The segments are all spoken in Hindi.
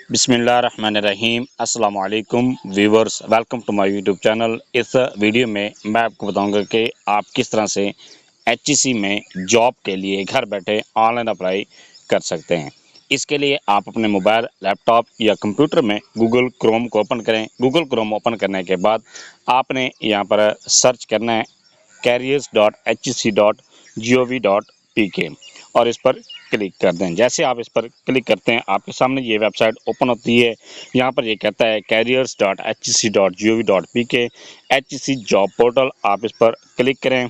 बिस्मिल्लाहिर्रहमानिर्रहीम अस्सलाम वालेकुम viewers, welcome to my YouTube channel. इस वीडियो में मैं आपको बताऊंगा कि आप किस तरह से एचईसी में जॉब के लिए घर बैठे ऑनलाइन अप्लाई कर सकते हैं। इसके लिए आप अपने मोबाइल, लैपटॉप या कंप्यूटर में गूगल क्रोम को ओपन करें। गूगल क्रोम ओपन करने के बाद आपने यहाँ पर सर्च करना है careers.hec.gov.pk और इस पर क्लिक कर दें। जैसे आप इस पर क्लिक करते हैं, आपके सामने ये वेबसाइट ओपन होती है। यहाँ पर ये कहता है careers.hec.gov.pk एचईसी जॉब पोर्टल। आप इस पर क्लिक करें।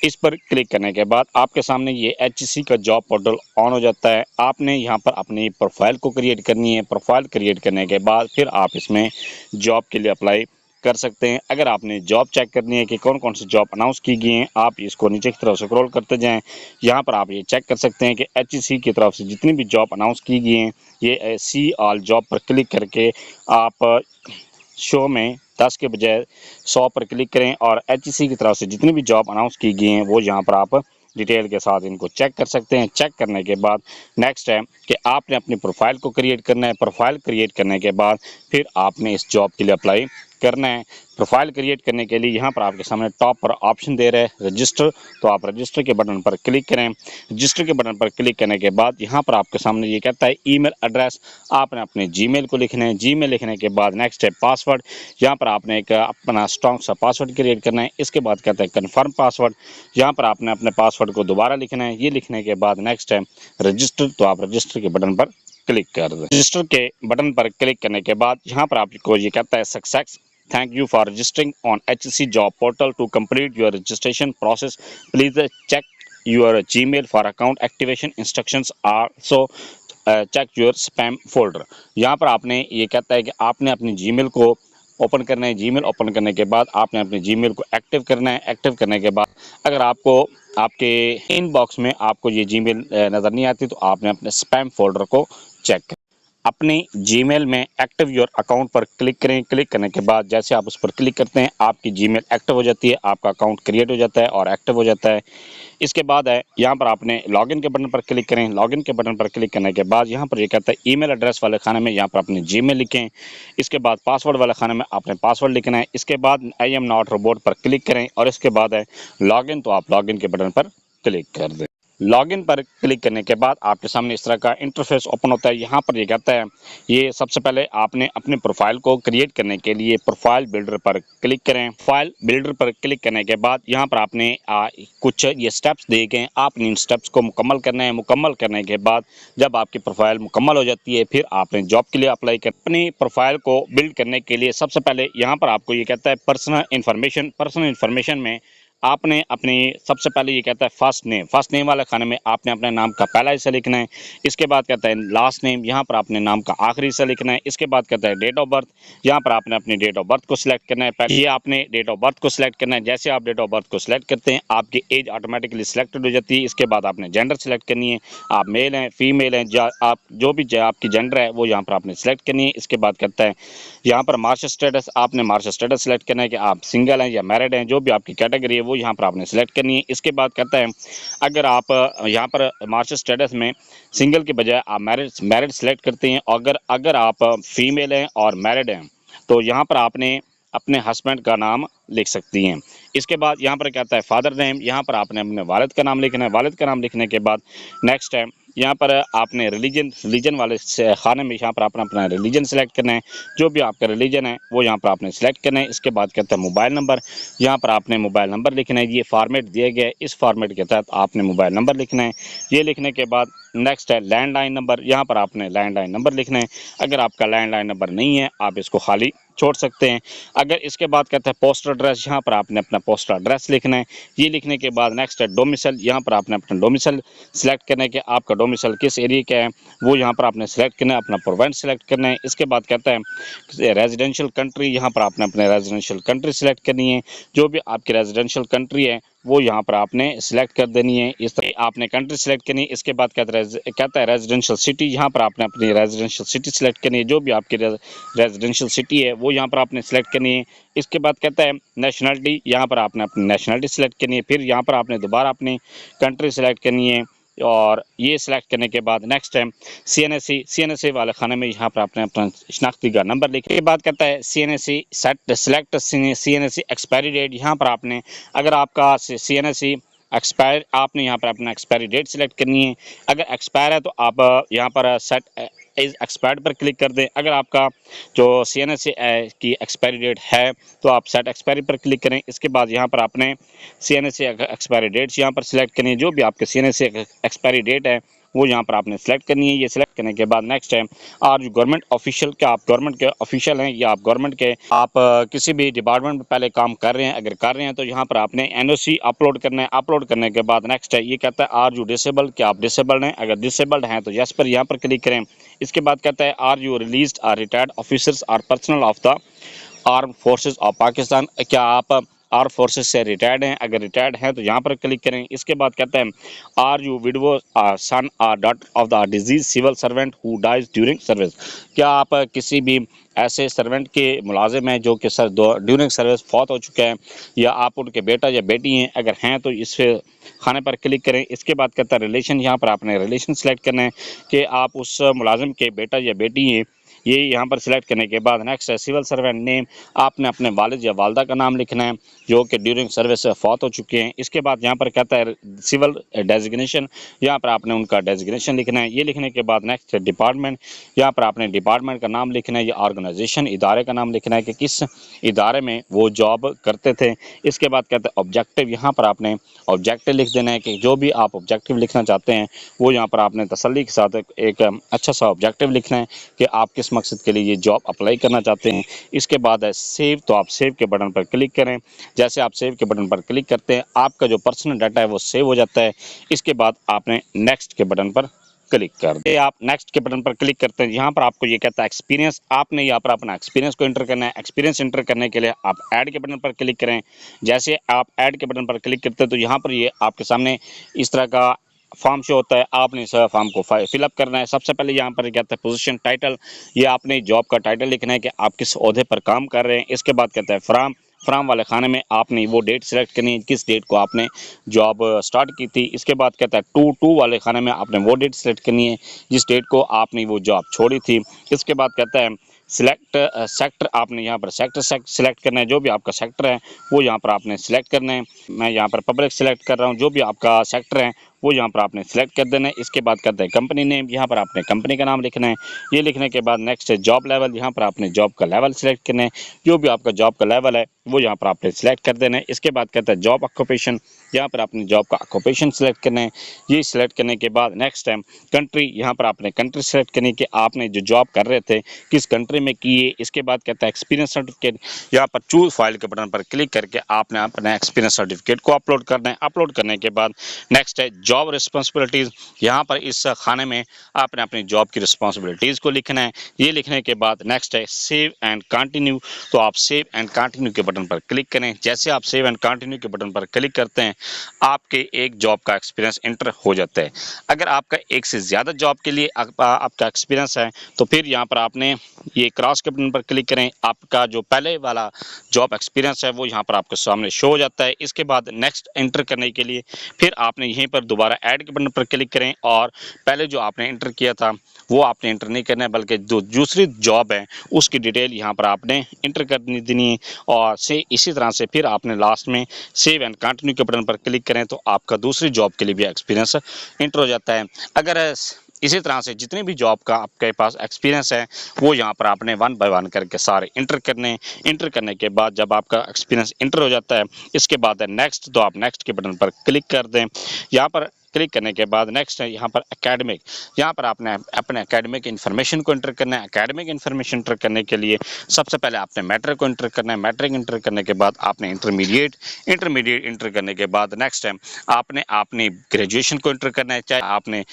इस पर क्लिक करने के बाद आपके सामने ये एचईसी का जॉब पोर्टल ऑन हो जाता है। आपने यहाँ पर अपनी प्रोफाइल को क्रिएट करनी है। प्रोफाइल क्रिएट करने के बाद फिर आप इसमें जॉब के लिए अप्लाई कर सकते हैं। अगर आपने जॉब चेक करनी है कि कौन कौन सी जॉब अनाउंस की गई हैं, आप इसको नीचे की तरफ स्क्रॉल करते जाएं। यहाँ पर आप ये चेक कर सकते हैं कि एचईसी की तरफ से जितनी भी जॉब अनाउंस की गई हैं, ये सी ऑल जॉब पर क्लिक करके आप शो में 10 के बजाय 100 पर क्लिक करें और एचईसी की तरफ से जितनी भी जॉब अनाउंस की गई हैं वो यहाँ पर आप डिटेल के साथ इनको चेक कर सकते हैं। चेक करने के बाद नेक्स्ट है कि आपने अपनी प्रोफाइल को क्रिएट करना है। प्रोफाइल क्रिएट करने के बाद फिर आपने इस जॉब के लिए अप्लाई करना है। प्रोफाइल क्रिएट करने के लिए यहाँ पर आपके सामने टॉप पर ऑप्शन दे रहा है रजिस्टर, तो आप रजिस्टर के बटन पर क्लिक करें। रजिस्टर के बटन पर क्लिक करने के बाद यहाँ पर आपके सामने ये कहता है ईमेल एड्रेस। आपने अपने जीमेल को लिखना है। जीमेल लिखने के बाद नेक्स्ट है पासवर्ड। यहाँ पर आपने एक अपना स्ट्रॉन्ग सा पासवर्ड क्रिएट करना है। इसके बाद कहता है कन्फर्म पासवर्ड। यहाँ पर आपने अपने पासवर्ड को दोबारा लिखना है। ये लिखने के बाद नेक्स्ट है रजिस्टर, तो आप रजिस्टर के बटन पर क्लिक कर दें। रजिस्टर के बटन पर क्लिक करने के बाद यहाँ पर आपको ये कहता है success, thank you for registering on HC job portal. To complete your registration process, please check your Gmail for account activation instructions. Also check your spam folder. यहाँ पर आपने ये कहता है कि आपने अपनी जीमेल को ओपन करना है। जीमेल ओपन करने के बाद आपने अपने जीमेल को एक्टिव करना है। एक्टिव करने के बाद अगर आपको आपके इनबॉक्स में आपको ये जीमेल नज़र नहीं आती तो आपने अपने स्पैम फोल्डर को चेक करें। अपने जीमेल में एक्टिव योर अकाउंट पर क्लिक करें। क्लिक करने के बाद जैसे आप उस पर क्लिक करते हैं, आपकी जीमेल एक्टिव हो जाती है, आपका अकाउंट क्रिएट हो जाता है और एक्टिव हो जाता है। इसके बाद है यहाँ पर आपने लॉगिन के बटन पर क्लिक करें। लॉगिन के बटन पर क्लिक करने के बाद यहाँ पर ये कहता है ईमेल एड्रेस वाले खाने में यहाँ पर अपनी जीमेल लिखें। इसके बाद पासवर्ड वाले खाने में आपने पासवर्ड लिखना है। इसके बाद आई एम नॉट रोबोट पर क्लिक करें और इसके बाद है लॉगिन, तो आप लॉगिन के बटन पर क्लिक कर दें। लॉगिन पर क्लिक करने के बाद आपके सामने इस तरह का इंटरफेस ओपन होता है। यहाँ पर ये कहता है ये सबसे पहले आपने अपने प्रोफाइल को क्रिएट करने के लिए प्रोफाइल बिल्डर पर क्लिक करें। प्रोफाइल बिल्डर पर क्लिक करने के बाद यहाँ पर आपने कुछ ये स्टेप्स दिए गए, आपने इन स्टेप्स को मुकम्मल करना है। मुकम्मल करने के बाद जब आपकी प्रोफाइल मुकम्मल हो जाती है फिर आपने जॉब के लिए अप्लाई कर। अपनी प्रोफाइल को बिल्ड करने के लिए सबसे पहले यहाँ पर आपको ये कहता है पर्सनल इन्फॉर्मेशन। पर्सनल इन्फॉर्मेशन में आपने अपनी सबसे पहले ये कहता है फर्स्ट नेम वाले खाने में आपने अपने नाम का पहला हिस्सा लिखना है। इसके बाद कहता है लास्ट नेम, यहाँ पर आपने नाम का आखिरी हिस्सा लिखना है। इसके बाद कहता है डेट ऑफ बर्थ, यहाँ पर आपने अपनी डेट ऑफ बर्थ को सिलेक्ट करना है। पहले ये आपने डेट ऑफ बर्थ को सिलेक्ट करना है। जैसे आप डेट ऑफ बर्थ को सिलेक्ट करते हैं आपकी एज ऑटोमेटिकली सिलेक्टेड हो जाती है। इसके बाद आपने जेंडर सेलेक्ट करनी है, आप मेल हैं फीमेल हैं, आप जो भी आपकी जेंडर है वो यहाँ पर आपने सेलेक्ट करनी है। इसके बाद कहता है यहाँ पर मार्शल स्टेटस, आपने मार्शल स्टेटस सेलेक्ट करना है कि आप सिंगल हैं या मैरिड हैं, जो भी आपकी कैटेगरी है वो यहाँ पर आपने सेलेक्ट करनी है। इसके बाद कहता है अगर आप यहाँ पर मार्शल स्टेटस में सिंगल के बजाय आप मैरिड सेलेक्ट करते हैं, अगर आप फीमेल हैं और मैरिड हैं तो यहाँ पर आपने अपने हस्बैंड का नाम लिख सकती हैं। इसके बाद यहाँ पर कहता है फादर नेम, यहाँ पर आपने अपने वालिद का नाम लिखना है। वालिद का नाम लिखने के बाद नेक्स्ट है यहाँ पर आपने रिलीजन वाले खाने में यहाँ पर आपने अपना रिलीजन सेलेक्ट करना है। जो भी आपका रिलीजन है वो यहाँ पर आपने सेलेक्ट करना है। इसके बाद कहता है मोबाइल नंबर, यहाँ पर आपने मोबाइल नंबर लिखना है। ये फॉर्मेट दिया गया है, इस फॉर्मेट के तहत आपने मोबाइल नंबर लिखना है। ये लिखने के बाद नेक्स्ट है लैंडलाइन नंबर, यहाँ पर आपने लैंडलाइन नंबर लिखना है। अगर आपका लैंडलाइन नंबर नहीं है आप इसको खाली छोड़ सकते हैं। अगर इसके बाद कहता है पोस्टल एड्रेस, यहाँ पर आपने अपना पोस्टल एड्रेस लिखना है। ये लिखने के बाद नेक्स्ट है डोमिसाइल, यहाँ पर आपने अपना डोमिसाइल सेलेक्ट करना है कि आपका डोमिसाइल किस एरिया का है वो यहाँ पर आपने सेलेक्ट करना है, अपना प्रोविंस सेलेक्ट करना है। इसके बाद कहता है रेजिडेंशियल कंट्री, यहाँ पर आपने अपने रेजिडेंशियल कंट्री सेलेक्ट करनी है। जो भी आपकी रेजिडेंशियल कंट्री है वो यहाँ पर आपने सिलेक्ट कर देनी है। इस तरह आपने कंट्री सेलेक्ट करनी है। इसके बाद कहता है रेजिडेंशियल सिटी, यहाँ पर आपने अपनी रेजिडेंशियल सिटी सेलेक्ट करनी है। जो भी आपकी रेजिडेंशियल सिटी है वो यहाँ पर आपने सेलेक्ट करनी है। इसके बाद कहता है नेशनलिटी, यहाँ पर आपने अपनी नेशनलिटी सेलेक्ट करनी है। फिर यहाँ पर आपने दोबारा अपनी कंट्री सेलेक्ट करनी है। और ये सिलेक्ट करने के बाद नेक्स्ट टाइम CNSE वाले खाने में यहाँ पर आपने अपना शनाख्ती का नंबर लिखने के बाद कहता है CNSE set select CNSE expiry date. यहाँ पर आपने अगर आपका CNSE एक्सपायर, आपने यहाँ पर अपना एक्सपायरी डेट सिलेक्ट करनी है। अगर एक्सपायर है तो आप यहाँ पर सेट इज एक्सपायर्ड पर क्लिक कर दें। अगर आपका जो CNSE की एक्सपायरी डेट है तो आप सेट एक्सपायरी पर क्लिक करें। इसके बाद यहाँ पर आपने CNSE एक्सपायरी डेट्स यहाँ पर सिलेक्ट करनी है। जो भी आपके CNSE एक्सपायरी डेट है वो यहाँ पर आपने सेलेक्ट करनी है। ये सिलेक्ट करने के बाद नेक्स्ट है और जो गवर्नमेंट ऑफिशियल के, आप गवर्नमेंट के ऑफिशियल हैं या आप गवर्नमेंट के किसी भी डिपार्टमेंट में पहले काम कर रहे हैं, अगर कर रहे हैं तो यहाँ पर आपने NOC अपलोड करना है। अपलोड करने के बाद नेक्स्ट है ये कहता है आर यू डिसेबल्ड, क्या आप डिसेबल्ड हैं। अगर डिसेबल्ड हैं तो यस पर यहाँ पर क्लिक करें। इसके बाद कहता है are you released or retired officers or personnel of the arm forces of Pakistan, क्या आप आर्म फोर्सेस से रिटायर्ड हैं। अगर रिटायर्ड हैं तो यहाँ पर क्लिक करें। इसके बाद कहते हैं are you widow son or daughter of the deceased civil servant who dies during service, क्या आप किसी भी ऐसे सर्वेंट के मुलाजिम हैं जो कि ड्यूरिंग सर्विस फौत हो चुके हैं, या आप उनके बेटा या बेटी हैं। अगर हैं तो इस खाने पर क्लिक करें। इसके बाद कहता है रिलेशन, यहाँ पर आपने रिलेशन सेलेक्ट करना है कि आप उस मुलाजिम के बेटा या बेटी हैं। ये यहाँ पर सिलेक्ट करने के बाद नेक्स्ट है सिविल सर्वेंट नेम, आपने अपने वालिद या वालदा का नाम लिखना है जो कि ड्यूरिंग सर्विस फौत हो चुके हैं। इसके बाद यहाँ पर कहता है सिविल डेजिग्नेशन, यहाँ पर आपने उनका डेजिग्नेशन लिखना है। ये लिखने के बाद नेक्स्ट है डिपार्टमेंट, यहाँ पर आपने डिपार्टमेंट का नाम लिखना है या ऑर्गेनाइजेशन इदारे का नाम लिखना है कि किस इदारे में वो जॉब करते थे। इसके बाद कहता है ऑब्जेक्टिव, यहाँ पर आपने ऑब्जेक्टिव लिख देना है कि जो भी आप ऑब्जेक्टिव लिखना चाहते हैं वो यहाँ पर आपने तसल्ली के साथ एक अच्छा सा ऑब्जेक्टिव लिखना है कि आप किस मकसद के लिए ये जॉब अप्लाई करना चाहते हैं। इसके बाद है सेव, तो आप सेव के बटन पर क्लिक करें। जैसे आप सेव के बटन पर क्लिक करते हैं आपका जो पर्सनल डाटा है वो सेव हो जाता है। इसके बाद आपने नेक्स्ट के बटन पर क्लिक कर दे। आप नेक्स्ट के बटन पर क्लिक करते हैं। यहाँ पर आपको ये कहता है एक्सपीरियंस, आपने यहाँ पर अपना एक्सपीरियंस को एंटर करना है। एक्सपीरियंस एंटर करने के लिए आप ऐड के बटन पर क्लिक करें। जैसे आप ऐड के बटन पर क्लिक करते हैं तो यहाँ पर ये आपके सामने इस तरह का फॉर्म शो होता है। आपने इस फॉर्म को फिलअप करना है। सबसे पहले यहाँ पर कहता है पोजीशन टाइटल, ये आपने जॉब का टाइटल लिखना है कि आप किस ओहदे पर काम कर रहे हैं। इसके बाद कहता है फ्राम वाले खाने में आपने वो डेट सेलेक्ट करनी है किस डेट को आपने जॉब स्टार्ट की थी। इसके बाद कहता है टू वाले खाने में आपने वो डेट सेलेक्ट करनी है जिस डेट को आपने वो जॉब छोड़ी थी। इसके बाद कहता है सिलेक्ट सेक्टर, आपने यहाँ पर सेक्टर सेलेक्ट करना है। जो भी आपका सेक्टर है वो यहाँ पर आपने सेलेक्ट करना है। मैं यहाँ पर पब्लिक सेलेक्ट कर रहा हूँ। जो भी आपका सेक्टर है वो यहाँ पर आपने सेलेक्ट कर देना है। इसके बाद कहता है कंपनी नेम, यहाँ पर आपने कंपनी का नाम लिखना है। ये लिखने के बाद नेक्स्ट है जॉब लेवल, यहाँ पर आपने जॉब का लेवल सेलेक्ट करना है। जो भी आपका जॉब का लेवल है वो यहाँ पर आपने सेलेक्ट कर देना है। इसके बाद कहता है जॉब ऑक्यूपेशन, यहाँ पर आपने जॉब का ऑक्यूपेशन सेलेक्ट करना है। ये सिलेक्ट करने के बाद नेक्स्ट टाइम कंट्री, यहाँ पर आपने कंट्री सेलेक्ट करनी कि आपने जो जॉब कर रहे थे किस कंट्री में किए। इसके बाद कहता है एक्सपीरियंस सर्टिफिकेट, यहाँ पर चूज फाइल के बटन पर क्लिक करके आपने अपने एक्सपीरियंस सर्टिफिकेट को अपलोड करना है। अपलोड करने के बाद नेक्स्ट है जॉब रिस्पॉन्सिबिलिटीज़, यहाँ पर इस खाने में आपने अपनी जॉब की रिस्पॉन्सिबिलिटीज़ को लिखना है। ये लिखने के बाद नेक्स्ट है सेव एंड कंटिन्यू, तो आप सेव एंड कंटिन्यू के बटन पर क्लिक करें। जैसे आप सेव एंड कंटिन्यू के बटन पर क्लिक करते हैं आपके एक जॉब का एक्सपीरियंस इंटर हो जाता है। अगर आपका एक से ज़्यादा जॉब के लिए आपका एक्सपीरियंस है तो फिर यहाँ पर आपने ये क्रॉस के बटन पर क्लिक करें। आपका जो पहले वाला जॉब एक्सपीरियंस है वो यहाँ पर आपके सामने शो हो जाता है। इसके बाद नेक्स्ट एंटर करने के लिए फिर आपने यहीं पर दोबारा ऐड के बटन पर क्लिक करें और पहले जो आपने एंटर किया था वो आपने एंटर नहीं करना है बल्कि जो दूसरी जॉब है उसकी डिटेल यहाँ पर आपने एंटर कर देनी है। और इसी तरह से फिर आपने लास्ट में सेव एंड कंटिन्यू के बटन पर क्लिक करें तो आपका दूसरी जॉब के लिए भी एक्सपीरियंस एंटर हो जाता है। अगर इसी तरह से जितने भी जॉब का आपके पास एक्सपीरियंस है वो यहाँ पर आपने 1 बाय 1 करके सारे इंटर करने। इंटर करने के बाद जब आपका एक्सपीरियंस इंटर हो जाता है इसके बाद है नेक्स्ट, तो आप नेक्स्ट के बटन पर क्लिक कर दें। यहाँ पर क्लिक करने के बाद नेक्स्ट है यहाँ पर एकेडमिक, यहाँ पर आपने अपने एकेडमिक इन्फॉर्मेशन को इंटर करना है। एकेडमिक इन्फॉर्मेशन इंटर करने के लिए सबसे पहले आपने मैट्रिक को इंटर करना है। मैट्रिक इंटर करने के बाद आपने इंटरमीडिएट इंटर करने के बाद नेक्स्ट टाइम आपने अपनी ग्रेजुएशन को इंटर करना है। चाहे आपने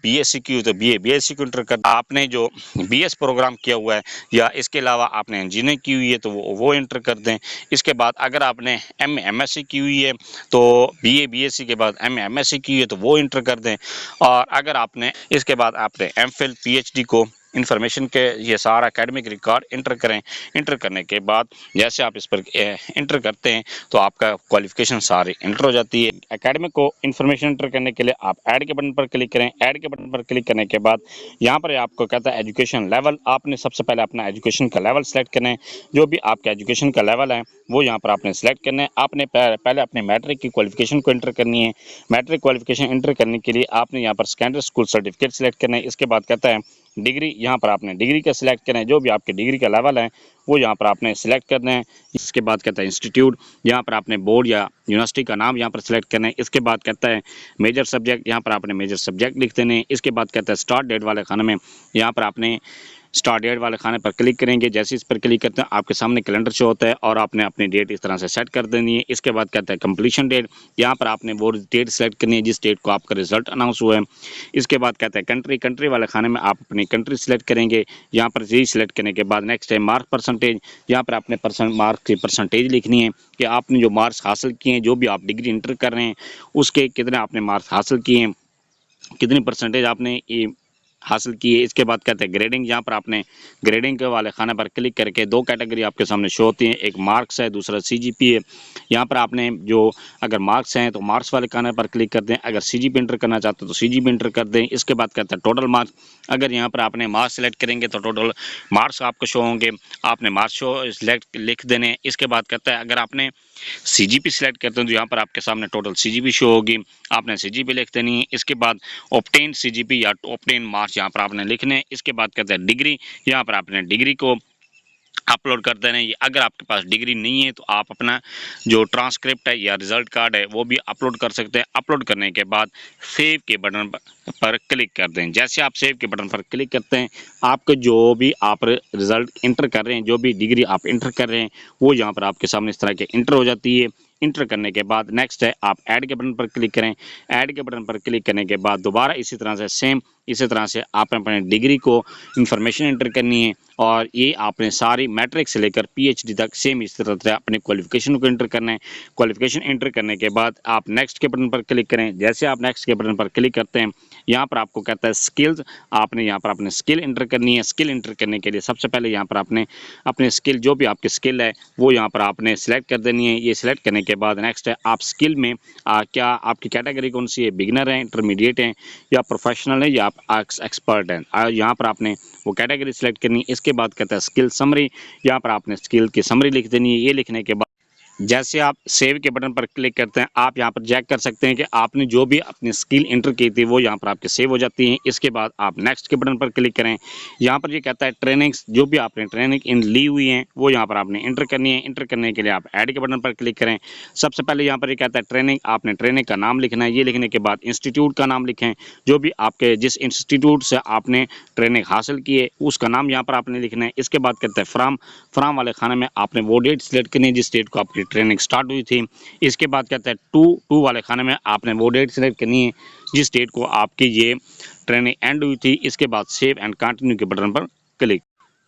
बीएससी की हो तो बीएससी को इंटर करना, आपने जो बीएस प्रोग्राम किया हुआ है या इसके अलावा आपने इंजीनियरिंग की हुई है तो वो इंटर कर दें। इसके बाद अगर आपने एमएससी की हुई है तो बीएससी के बाद एमएससी की है तो वो इंटर कर दें। और अगर आपने इसके बाद आपने एमफिल पीएचडी को इन्फॉर्मेशन के ये सारा एकेडमिक रिकॉर्ड इंटर करें। इंटर करने के बाद जैसे आप इस पर इंटर करते हैं तो आपका क्वालिफिकेशन सारी इंटर हो जाती है। एकेडमिक को इन्फॉर्मेशन इंटर करने के लिए आप ऐड के बटन पर क्लिक करें। ऐड के बटन पर क्लिक करने के बाद यहाँ पर आपको कहता है एजुकेशन लेवल। आपने सबसे पहले अपना एजुकेशन का लेवल सेलेक्ट करना है। जो भी आपका एजुकेशन का लेवल है वो यहाँ पर आपने सेलेक्ट करना है। आपने पहले अपने मैट्रिक की क्वालिफिकेशन को इंटर करनी है। मैट्रिक क्वालिफिकेशन इंटर करने के लिए आपने यहाँ पर सेकेंडरी स्कूल सर्टिफिकेट सेलेक्ट करना है। इसके बाद कहता है डिग्री, यहाँ पर आपने डिग्री का सिलेक्ट करना है। जो भी आपके डिग्री का लेवल है वो यहाँ पर आपने सिलेक्ट करना है। इसके बाद कहता है इंस्टीट्यूट, यहाँ पर आपने बोर्ड या यूनिवर्सिटी का नाम यहाँ पर सिलेक्ट करना है। इसके बाद कहता है मेजर सब्जेक्ट, यहाँ पर आपने मेजर सब्जेक्ट लिख देने हैं। इसके बाद कहता है स्टार्ट डेट वाले खाने में यहाँ पर आपने स्टार्ट डेट वाले खाने पर क्लिक करेंगे। जैसे इस पर क्लिक करते हैं आपके सामने कैलेंडर शो होता है और आपने अपनी डेट इस तरह से सेट कर देनी है। इसके बाद कहता है कंप्लीशन डेट, यहाँ पर आपने वो डेट सेलेक्ट करनी है जिस डेट को आपका रिजल्ट अनाउंस हुआ है। इसके बाद कहता है कंट्री, कंट्री वाले खाने में आप अपनी कंट्री सेलेक्ट करेंगे। यहाँ पर यही सेलेक्ट करने के बाद नेक्स्ट है मार्क परसेंटेज, यहाँ पर आपने मार्क की परसेंटेज लिखनी है कि आपने जो मार्क्स हासिल किए हैं, जो भी आप डिग्री इंटर कर रहे हैं उसके कितने आपने मार्क्स हासिल किए हैं, कितनी परसेंटेज आपने ये हासिल की है। इसके बाद कहते हैं ग्रेडिंग, यहाँ पर आपने ग्रेडिंग के वाले खाने पर क्लिक करके दो कैटेगरी आपके सामने शो होती हैं, एक मार्क्स है, दूसरा सीजीपी है। यहाँ पर आपने जो अगर मार्क्स हैं तो मार्क्स वाले खाने पर क्लिक कर दें, अगर सीजीपी इंटर करना चाहते हो तो सीजीपी इंटर कर दें। इसके बाद कहते हैं टोटल मार्क्स, अगर यहाँ पर आपने मार्क्स सेलेक्ट करेंगे तो टोटल मार्क्स आपको शो होंगे, आपने मार्क्स शो सिलेक्ट लिख देने। इसके बाद कहता है अगर आपने सीजीपी सिलेक्ट करते हैं तो यहाँ पर आपके सामने टोटल सीजीपी शो होगी, आपने सीजीपी लिख देनी है। इसके बाद ऑब्टेन सीजीपी या ऑब्टेन मार्क्स यहाँ पर आपने लिखने। इसके बाद कहते हैं डिग्री, यहाँ पर आपने डिग्री को अपलोड कर देना है। अगर आपके पास डिग्री नहीं है तो आप अपना जो ट्रांसक्रिप्ट है या रिजल्ट कार्ड है वो भी अपलोड कर सकते हैं। अपलोड करने के बाद सेव के बटन पर क्लिक कर दें। जैसे आप सेव के बटन पर क्लिक करते हैं आपके जो भी आप रिजल्ट इंटर कर रहे हैं, जो भी डिग्री आप इंटर कर रहे हैं वो यहाँ पर आपके सामने इस तरह के इंटर हो जाती है। इंटर करने के बाद नेक्स्ट है आप ऐड के बटन पर क्लिक करें। ऐड के बटन पर क्लिक करने के बाद दोबारा इसी तरह से सेम इसी तरह से आपने अपने डिग्री को इन्फॉर्मेशन एंटर करनी है और ये आपने सारी मैट्रिक से लेकर पीएचडी तक सेम इस तरह से अपने क्वालिफिकेशन को एंटर करना है। क्वालिफिकेशन एंटर करने के बाद आप नेक्स्ट के बटन पर क्लिक करें। जैसे आप नेक्स्ट के बटन पर क्लिक करते हैं यहाँ पर आपको कहता है स्किल्स, आपने यहाँ पर अपने स्किल एंटर करनी है। स्किल एंटर करने के लिए सबसे पहले यहाँ पर आपने अपने स्किल, जो भी आपकी स्किल है वो यहाँ पर आपने सेलेक्ट कर देनी है। ये सिलेक्ट करने के बाद नेक्स्ट है आप स्किल में क्या आपकी कैटेगरी कौन सी है, बिगिनर है, इंटरमीडिएट है या प्रोफेशनल है या आप एक्सपर्ट हैं, यहाँ पर आपने वो कैटेगरी सेलेक्ट करनी है। इसके बाद कहता है स्किल समरी, यहाँ पर आपने स्किल की समरी लिख देनी है। ये लिखने के बाद जैसे आप सेव के बटन पर क्लिक करते हैं आप यहाँ पर चेक कर सकते हैं कि आपने जो भी अपनी स्किल इंटर की थी वो यहाँ पर आपके सेव हो जाती हैं। इसके बाद आप नेक्स्ट के बटन पर क्लिक करें। यहाँ पर ये कहता है ट्रेनिंग्स, जो भी आपने ट्रेनिंग इन ली हुई हैं वो यहाँ पर आपने इंटर करनी है। इंटर करने के लिए आप ऐड के बटन पर क्लिक करें। सबसे पहले यहाँ पर ये कहता है ट्रेनिंग, आपने ट्रेनिंग का नाम लिखना है। ये लिखने के बाद इंस्टीट्यूट का नाम लिखें, जो भी आपके जिस इंस्टीट्यूट से आपने ट्रेनिंग हासिल की है उसका नाम यहाँ पर आपने लिखना है। इसके बाद कहता है फ्राम वाले खाने में आपने वो डेट सिलेक्ट करनी है जिस डेट को आपकी ट्रेनिंग स्टार्ट हुई थी। इसके बाद कहता है टू वाले खाने में आपने वो डेट सिलेक्ट करनी है जिस डेट को आपकी ये ट्रेनिंग एंड हुई थी। इसके बाद सेव एंड कंटिन्यू के बटन पर क्लिक।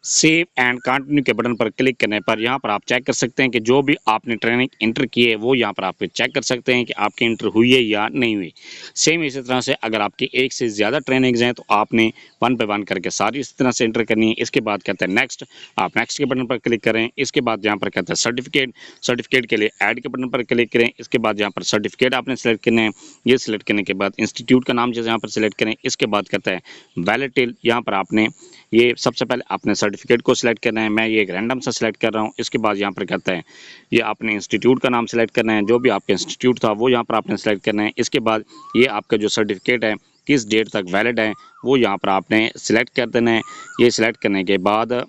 सेव एंड कंटिन्यू के बटन पर क्लिक करने पर यहाँ पर आप चेक कर सकते हैं कि जो भी आपने ट्रेनिंग इंटर की है वो यहाँ पर आप चेक कर सकते हैं कि आपकी इंटर हुई है या नहीं हुई। सेम इसी तरह से अगर आपकी एक से ज़्यादा ट्रेनिंग्स हैं तो आपने 1 पे 1 करके सारी इस तरह से इंटर करनी है। इसके बाद कहते हैं नेक्स्ट, आप नेक्स्ट के बटन पर क्लिक करें। इसके बाद यहाँ पर कहता है सर्टिफिकेट के लिए ऐड के बटन पर क्लिक करें। इसके बाद यहाँ पर सर्टिफिकेट आपने सेलेक्ट करना है। ये सिलेक्ट करने के बाद इंस्टीट्यूट का नाम जैसे यहाँ पर सिलेक्ट करें। इसके बाद कहता है वैलिड, यहाँ पर आपने ये सबसे पहले आपने सर्टिफिकेट को सिलेक्ट करना है। मैं ये एक रैंडम सा सिलेक्ट कर रहा हूँ। इसके बाद यहाँ पर कहता है ये आपने इंस्टीट्यूट का नाम सिलेक्ट करना है, जो भी आपका इंस्टीट्यूट था वो यहाँ पर आपने सेलेक्ट करना है। इसके बाद ये आपका जो सर्टिफिकेट है किस डेट तक वैलिड है वो यहाँ पर आपने सिलेक्ट कर देना है। ये सिलेक्ट करने के बाद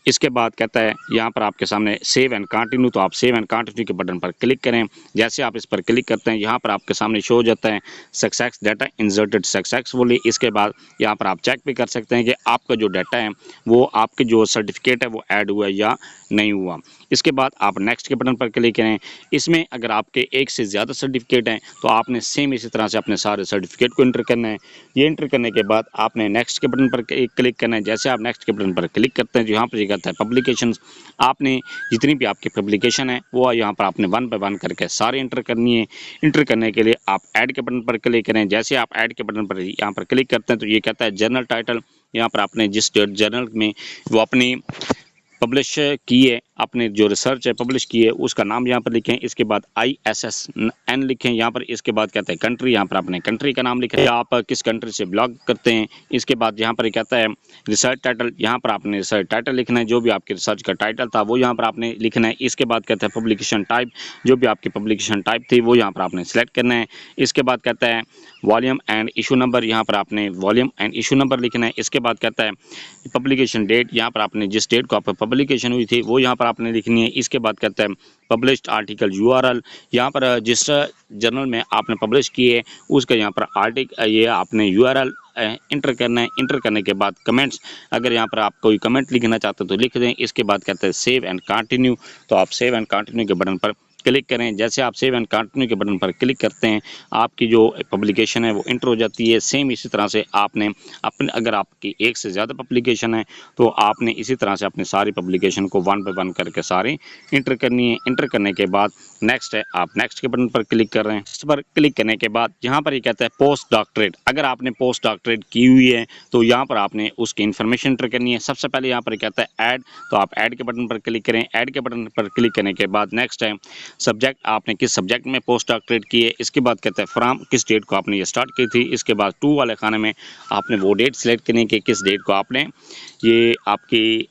इसके बाद कहता है यहाँ पर आपके सामने सेव एंड कंटिन्यू, तो आप सेव एंड कंटिन्यू के बटन पर क्लिक करें। जैसे आप इस पर क्लिक करते हैं यहाँ पर आपके सामने शो हो जाता है सक्सेस डाटा इंसर्टेड सक्सेसफुली। इसके बाद यहाँ पर आप चेक भी कर सकते हैं कि आपका जो डाटा है वो आपके जो सर्टिफिकेट है वो ऐड हुआ या नहीं हुआ। इसके बाद आप नेक्स्ट के बटन पर क्लिक करें। इसमें अगर आपके एक से ज़्यादा सर्टिफिकेट हैं तो आपने सेम इसी तरह से अपने सारे सर्टिफिकेट को इंटर करना है। ये इंटर करने के बाद आपने नेक्स्ट के बटन पर क्लिक करना है। जैसे आप नेक्स्ट के बटन पर क्लिक करते हैं जो यहाँ पर ये कहता है पब्लिकेशंस, आपने जितनी भी आपकी पब्लिकेशन है वो यहाँ पर आपने 1 पे 1 करके सारे इंटर करनी है। इंटर करने के लिए आप ऐड के बटन पर क्लिक करें। जैसे आप ऐड के बटन पर यहाँ पर क्लिक करते हैं तो ये कहता है जर्नल टाइटल, यहाँ पर आपने जिस जर्नल में वो अपनी पब्लिश की है, आपने जो रिसर्च है पब्लिश की है उसका नाम यहाँ पर लिखें। इसके बाद ISSN लिखें यहाँ पर। इसके बाद कहते हैं कंट्री, यहाँ पर आपने कंट्री का नाम लिखा है, आप किस कंट्री से बिलोंग करते हैं। इसके बाद यहाँ पर कहता है रिसर्च टाइटल, यहाँ पर आपने रिसर्च टाइटल लिखना है, जो भी आपके रिसर्च का टाइटल था वो यहाँ पर आपने लिखना है। इसके बाद कहता है पब्लिकेशन टाइप, जो भी आपकी पब्लिकेशन टाइप थी वो यहाँ पर आपने सेलेक्ट करना है। इसके बाद कहता है वॉल्यूम एंड इशू नंबर, यहाँ पर आपने वॉल्यूम एंड इशू नंबर लिखना है। इसके बाद कहता है पब्लिकेशन डेट, यहाँ पर आपने जिस डेट को आप पब्लिकेशन हुई थी वो यहाँ पर आपने लिखनी है। इसके बाद कहता है पब्लिश्ड आर्टिकल URL, यहाँ पर जिस जर्नल में आपने पब्लिश किए उसका यहाँ पर आर्टिकल ये आपने URL इंटर करना है। इंटर करने के बाद कमेंट्स, अगर यहाँ पर आप कोई कमेंट लिखना चाहते हो तो लिख दें। इसके बाद कहते हैं सेव एंड कंटिन्यू, तो आप सेव एंड कंटिन्यू के बटन पर क्लिक करें। जैसे आप सेव एंड कंटिन्यू के बटन पर क्लिक करते हैं आपकी जो पब्लिकेशन है वो इंटर हो जाती है। सेम इसी तरह से आपने अपने, अगर आपकी एक से ज़्यादा पब्लिकेशन है तो आपने इसी तरह से अपनी सारी पब्लिकेशन को वन बाय वन करके सारी इंटर करनी है। इंटर करने के बाद नेक्स्ट है, आप नेक्स्ट के बटन पर क्लिक कर रहे हैं। इस पर क्लिक करने के बाद यहाँ पर ये कहता है पोस्ट डॉक्टरेट, अगर आपने पोस्ट डॉक्टरेट की हुई है तो यहाँ पर आपने उसकी इन्फॉर्मेशन इंटर करनी है। सबसे पहले यहाँ पर कहता है ऐड, तो आप ऐड के बटन पर क्लिक करें। ऐड के बटन पर क्लिक करने के बाद नेक्स्ट है सब्जेक्ट, आपने किस सब्जेक्ट में पोस्ट डॉक्टरेट की है। इसके बाद कहता है फ्रॉम, किस डेट को आपने ये स्टार्ट की थी। इसके बाद टू वाले खाने में आपने वो डेट सेलेक्ट करनी है कि किस डेट को आपने ये आपकी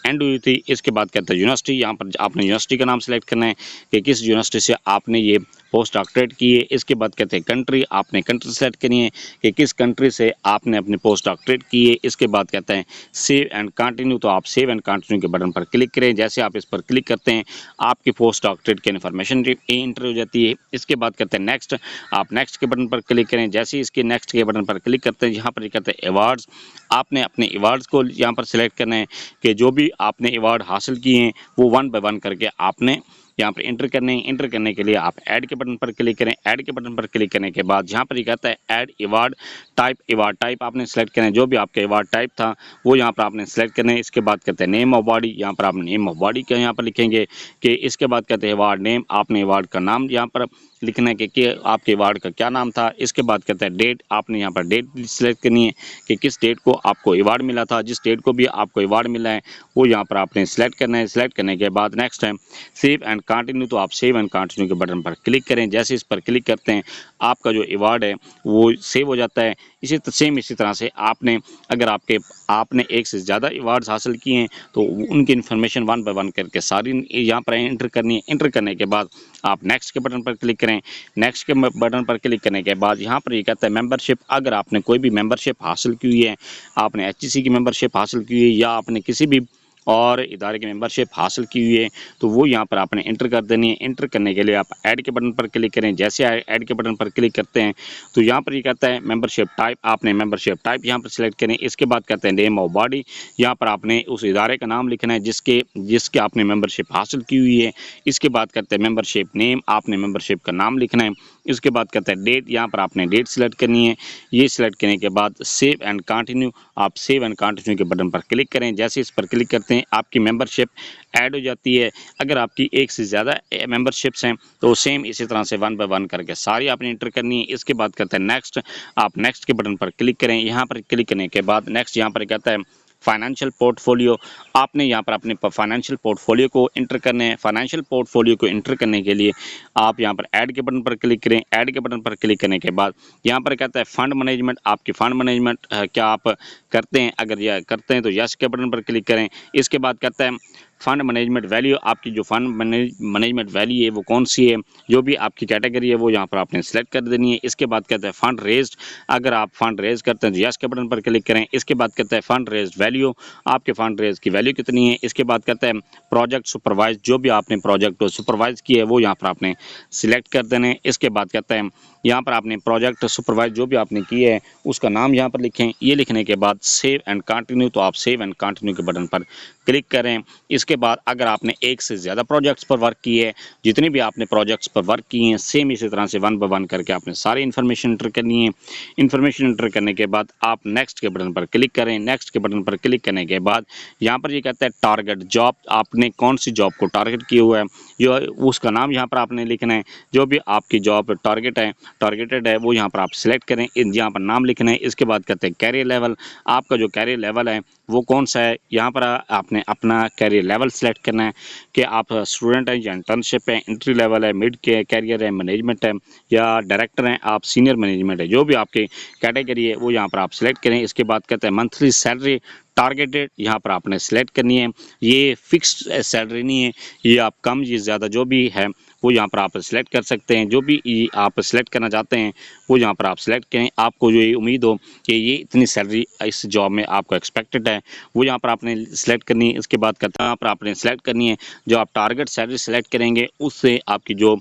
एंड हुई थी। इसके बाद कहता है यूनिवर्सिटी, यहाँ पर आपने यूनिवर्सिटी का नाम सेलेक्ट करना है कि किस यूनिवर्सिटी से आपने ये पोस्ट डॉक्टरेट की है। इसके बाद कहते हैं कंट्री, आपने कंट्री सेलेक्ट करनी है कि किस कंट्री से आपने अपनी पोस्ट डॉक्टरेट की है। इसके बाद कहते हैं सेव एंड कंटिन्यू, तो आप सेव एंड कंटिन्यू के बटन पर क्लिक करें। जैसे आप इस पर क्लिक करते हैं आपकी पोस्ट डॉक्टरेट की इन्फॉर्मेशन इंटर हो जाती है। इसके बाद कहते हैं नेक्स्ट, आप नेक्स्ट के बटन पर क्लिक करें। जैसे ही इसके नेक्स्ट के बटन पर क्लिक करते हैं यहाँ पर कहते हैं अवार्ड्स, आपने अपने अवार्ड्स को यहाँ पर सिलेक्ट करना है कि जो भी आपने अवार्ड हासिल किए हैं वो वन बाय वन करके आपने यहाँ पर इंटर करने हैं। इंटर करने के लिए आप ऐड के बटन पर क्लिक करें। ऐड के बटन पर क्लिक करने के बाद यहाँ पर ये कहता है add award type, award type आपने सेलेक्ट करना है, जो भी आपके अवार्ड टाइप था वो यहाँ पर आपने सेलेक्ट करना है। इसके बाद कहते हैं नेम ऑफ बॉडी, यहाँ पर आप नेम ऑफ बॉडी का यहाँ पर लिखेंगे कि इसके बाद कहते हैं अवार्ड नेम, आपने अवार्ड का नाम यहाँ पर लिखना है कि आपके अवार्ड का क्या नाम था। इसके बाद कहता है डेट, आपने यहाँ पर डेट सिलेक्ट करनी है कि किस डेट को आपको अवार्ड मिला था। जिस डेट को भी आपको अवार्ड मिला है वो यहाँ पर आपने सिलेक्ट करना है। सिलेक्ट करने के बाद next time save and continue, तो आप सेव एंड कंटिन्यू के बटन पर क्लिक करें। जैसे इस पर क्लिक करते हैं आपका जो अवार्ड है वो सेव हो जाता है। इसी तरह से आपने, अगर आपने एक से ज़्यादा अवार्ड्स हासिल किए हैं तो उनकी इन्फॉर्मेशन वन बाय वन करके सारी यहाँ पर इंटर करनी है। इंटर करने के बाद आप नेक्स्ट के बटन पर क्लिक करें। नेक्स्ट के बटन पर क्लिक करने के बाद यहाँ पर ये कहता है मेंबरशिप, अगर आपने कोई भी मेंबरशिप हासिल की हुई है, आपने HEC की मेंबरशिप हासिल की हुई है या आपने किसी भी और इदारे की मेंबरशिप हासिल की हुई है तो वो यहाँ पर आपने इंटर कर देनी है। इंटर करने के लिए आप ऐड के बटन पर क्लिक करें। जैसे ऐड के बटन पर क्लिक करते हैं तो यहाँ पर ये कहता है मेंबरशिप टाइप, आपने मेंबरशिप टाइप यहाँ पर सिलेक्ट करें। इसके बाद कहते हैं नेम ऑफ बॉडी, यहाँ पर आपने उस इदारे का नाम लिखना है जिसके आपने मेंबरशिप हासिल की हुई है। इसके बाद कहते हैं मेंबरशिप नेम, आपने मेंबरशिप का नाम लिखना है। इसके बाद कहता है डेट, यहाँ पर आपने डेट सेलेक्ट करनी है। ये सिलेक्ट करने के बाद सेव एंड कंटिन्यू, आप सेव एंड कंटिन्यू के बटन पर क्लिक करें। जैसे इस पर क्लिक करते हैं आपकी मेंबरशिप ऐड हो जाती है। अगर आपकी एक से ज़्यादा मेंबरशिप्स हैं तो सेम इसी तरह से वन बाय वन करके सारी आपने इंटर करनी है। इसके बाद कहते हैं नेक्स्ट, आप नेक्स्ट के बटन पर क्लिक करें। यहाँ पर क्लिक करने के बाद नेक्स्ट यहाँ पर कहता है फाइनेंशियल पोर्टफोलियो, आपने यहाँ पर अपने फाइनेंशियल पोर्टफोलियो को इंटर करने हैं। फाइनेंशियल पोर्टफोलियो को इंटर करने के लिए आप यहाँ पर ऐड के बटन पर क्लिक करें। ऐड के बटन पर क्लिक करने के बाद यहाँ पर कहता है फंड मैनेजमेंट, आपकी फंड मैनेजमेंट क्या आप करते हैं, अगर यह करते हैं तो यस के बटन पर क्लिक करें। इसके बाद कहता है फंड मैनेजमेंट वैल्यू, आपकी जो फंड मैनेजमेंट वैल्यू है वो कौन सी है, जो भी आपकी कैटेगरी है वो यहाँ पर आपने सेलेक्ट कर देनी है। इसके बाद कहता है फंड रेज्ड, अगर आप फंड रेज करते हैं तो यस के बटन पर क्लिक करें। इसके बाद कहता है फंड रेज वैल्यू, आपके फंड रेज की वैल्यू कितनी है। इसके बाद कहता है प्रोजेक्ट सुपरवाइज, जो भी आपने प्रोजेक्ट सुपरवाइज किया है वो यहाँ पर आपने सिलेक्ट कर देने। इसके बाद कहता है यहाँ पर आपने प्रोजेक्ट सुपरवाइज जो भी आपने किया है उसका नाम यहाँ पर लिखें। ये लिखने के बाद सेव एंड कंटिन्यू, तो आप सेव एंड कंटिन्यू के बटन पर क्लिक करें। इसके उसके बाद अगर आपने एक से ज़्यादा प्रोजेक्ट्स पर वर्क किए है, जितने भी आपने प्रोजेक्ट्स पर वर्क किए हैं, सेम इसी तरह से वन बाय वन करके आपने सारी इन्फॉर्मेशन एंटर करनी है। इन्फॉर्मेशन एंटर करने के बाद आप नेक्स्ट के बटन पर क्लिक करें। नेक्स्ट के बटन पर क्लिक करने के बाद यहाँ पर ये कहता है टारगेट जॉब, आपने कौन सी जॉब को टारगेट किया हुआ है, जो उसका नाम यहाँ पर आपने लिखना है। जो भी आपकी जॉब टारगेटेड है वो यहाँ पर आप सिलेक्ट करें, यहाँ पर नाम लिखना है। इसके बाद कहते हैं कैरियर लेवल, आपका जो कैरियर लेवल है वो कौन सा है। यहाँ पर आपने अपना कैरियर लेवल सेलेक्ट करना है कि आप स्टूडेंट हैं या इंटर्नशिप है, एंट्री लेवल है, मिड के कैरियर है, मैनेजमेंट है या डायरेक्टर हैं, आप सीनियर मैनेजमेंट है, जो भी आपकी कैटेगरी है वो यहाँ पर आप सिलेक्ट करें। इसके बाद कहते हैं मंथली सैलरी टारगेटेड, यहाँ पर आपने सेलेक्ट करनी है। ये फिक्स्ड सैलरी नहीं है, ये आप कम ये ज़्यादा जो भी है वो यहाँ पर आप सिलेक्ट कर सकते हैं। जो भी आप सिलेक्ट करना चाहते हैं वो यहाँ पर आप सिलेक्ट करें। आपको जो ये उम्मीद हो कि ये इतनी सैलरी इस जॉब में आपको एक्सपेक्टेड है वो यहाँ पर आपने सिलेक्ट करनी है। इसके बाद कहते हैं यहाँ पर आपने सेलेक्ट करनी है जो आप टारगेट सैलरी सेलेक्ट करेंगे उससे आपकी जो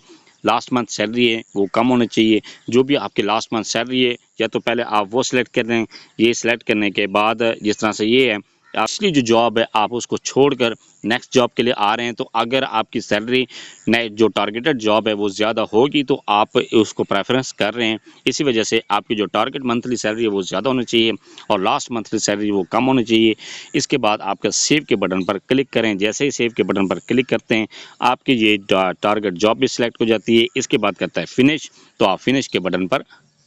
लास्ट मंथ सैलरी है वो कम होनी चाहिए। जो भी आपकी लास्ट मंथ सैलरी है या तो पहले आप वो सिलेक्ट कर लें। ये सिलेक्ट करने के बाद जिस तरह से ये है असली जो जॉब है आप उसको छोड़कर नेक्स्ट जॉब के लिए आ रहे हैं, तो अगर आपकी सैलरी जो टारगेटेड जॉब है वो ज़्यादा होगी तो आप उसको प्रेफरेंस कर रहे हैं। इसी वजह से आपकी जो टारगेट मंथली सैलरी है वो ज़्यादा होनी चाहिए और लास्ट मंथली सैलरी वो कम होनी चाहिए। इसके बाद आपका सेव के बटन पर क्लिक करें। जैसे ही सेव के बटन पर क्लिक करते हैं आपकी ये टारगेट जॉब भी सिलेक्ट हो जाती है। इसके बाद करता है फिनिश, तो आप फिनिश के बटन पर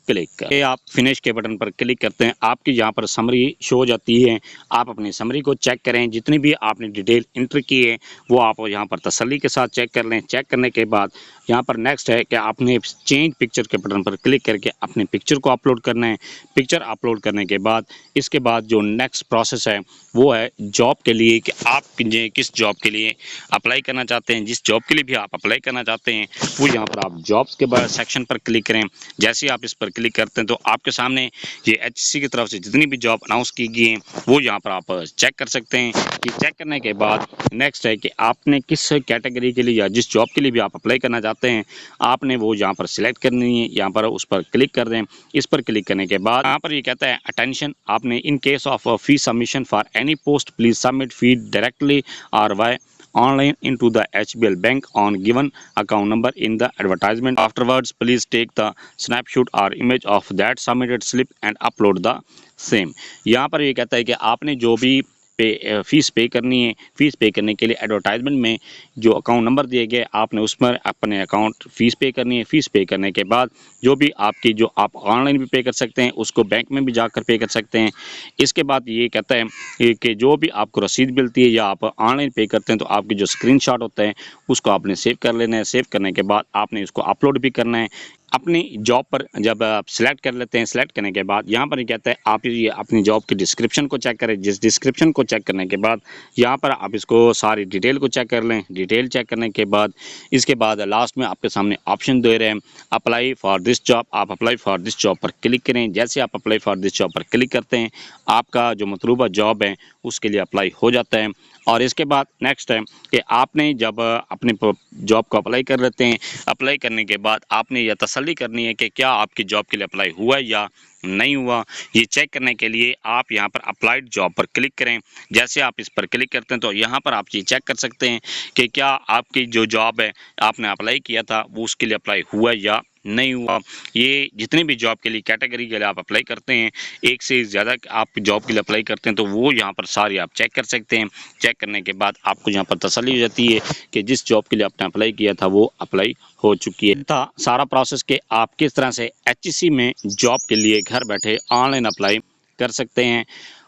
क्लिक करें। आप फिनिश के बटन पर क्लिक करते हैं, आपकी यहाँ पर समरी शो हो जाती है। आप अपनी समरी को चेक करें, जितनी भी आपने डिटेल इंटर की है वो आप यहाँ पर तसल्ली के साथ चेक कर लें। चेक करने के बाद यहाँ पर नेक्स्ट है कि आपने चेंज पिक्चर के बटन पर क्लिक करके अपने पिक्चर को अपलोड करना है। पिक्चर अपलोड करने के बाद इसके बाद जो नेक्स्ट प्रोसेस है वो है जॉब के लिए कि आप किस जॉब के लिए अप्लाई करना चाहते हैं। जिस जॉब के लिए भी आप अप्लाई करना चाहते हैं वो यहाँ पर आप जॉब्स के बाद सेक्शन पर क्लिक करें। जैसे ही आप इस पर क्लिक करते हैं तो आपके सामने ये HSC की तरफ से जितनी भी जॉब अनाउंस की गई हैं वो यहाँ पर आप चेक कर सकते हैं। ये चेक करने के बाद नेक्स्ट है कि आपने किस कैटेगरी के लिए या जिस जॉब के लिए भी आप अप्लाई करना चाहते हैं आपने वो यहाँ पर सिलेक्ट करनी है। यहाँ पर उस पर क्लिक कर दें। इस पर क्लिक करने के बाद यहाँ पर ये कहता है अटेंशन, आपने in case of fee submission for any post please submit fee directly और Y online into the HBL bank on given account number in the advertisement. Afterwards, please take the snapshot or image of that submitted slip and upload the same. यहाँ पर ये कहता है कि आपने जो भी फीस पे करनी है, फीस पे करने के लिए एडवर्टाइजमेंट में जो अकाउंट नंबर दिए गए आपने उस पर अपने अकाउंट फीस पे करनी है। फीस पे करने के बाद जो भी आपकी जो आप ऑनलाइन भी पे कर सकते हैं उसको बैंक में भी जाकर पे कर सकते हैं। इसके बाद ये कहता है कि जो भी आपको रसीद मिलती है या आप ऑनलाइन पे करते हैं तो आपकी जो स्क्रीनशॉट होता है उसको आपने सेव कर लेना है। सेव करने के बाद आपने इसको अपलोड भी करना है। अपनी जॉब पर जब आप सिलेक्ट कर लेते हैं, सिलेक्ट करने के बाद यहाँ पर ये कहता है आप ये अपनी जॉब की डिस्क्रिप्शन को चेक करें। जिस डिस्क्रिप्शन को चेक करने के बाद यहाँ पर आप इसको सारी डिटेल को चेक कर लें। डिटेल चेक करने के बाद इसके बाद लास्ट में आपके सामने ऑप्शन दे रहे हैं अप्लाई फॉर दिस जॉब। आप अप्लाई फॉर दिस जॉब पर क्लिक करें। जैसे आप अप्लाई फॉर दिस जॉब पर क्लिक करते हैं आपका जो मतलूबा जॉब है उसके लिए अप्लाई हो जाता है। और इसके बाद नेक्स्ट है कि आपने जब अपने जॉब को अप्लाई कर लेते हैं, अप्लाई करने के बाद आपने यह तसल्ली करनी है कि क्या आपकी जॉब के लिए अप्लाई हुआ या नहीं हुआ। ये चेक करने के लिए आप यहाँ पर अप्लाइड जॉब पर क्लिक करें। जैसे आप इस पर क्लिक करते हैं तो यहाँ पर आप ये चेक कर सकते हैं कि क्या आपकी जो जॉब है आपने अप्लाई किया था वो उसके लिए अप्लाई हुआ या नहीं हुआ। ये जितनी भी जॉब के लिए कैटेगरी के लिए आप अप्लाई करते हैं, एक से ज़्यादा आप जॉब के लिए अप्लाई करते हैं तो वो यहाँ पर सारी आप चेक कर सकते हैं। चेक करने के बाद आपको यहाँ पर तसल्ली हो जाती है कि जिस जॉब के लिए आपने अप्लाई किया था वो अप्लाई हो चुकी है। था सारा प्रोसेस के आप किस तरह से HSC में जॉब के लिए घर बैठे ऑनलाइन अप्लाई कर सकते हैं।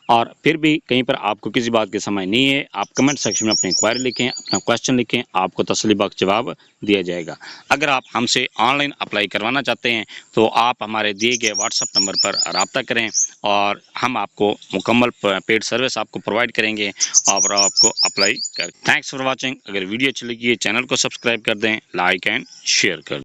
और फिर भी कहीं पर आपको किसी बात की समझ नहीं है, आप कमेंट सेक्शन में अपनी इंक्वायरी लिखें, अपना क्वेश्चन लिखें, आपको तसल्ली बख्श जवाब दिया जाएगा। अगर आप हमसे ऑनलाइन अप्लाई करवाना चाहते हैं तो आप हमारे दिए गए व्हाट्सएप नंबर पर रब्ता करें और हम आपको मुकम्मल पेड सर्विस आपको प्रोवाइड करेंगे और आपको अप्लाई कर। Thanks for watching. अगर वीडियो अच्छी लगी है चैनल को सब्सक्राइब कर दें, लाइक एंड शेयर कर दें।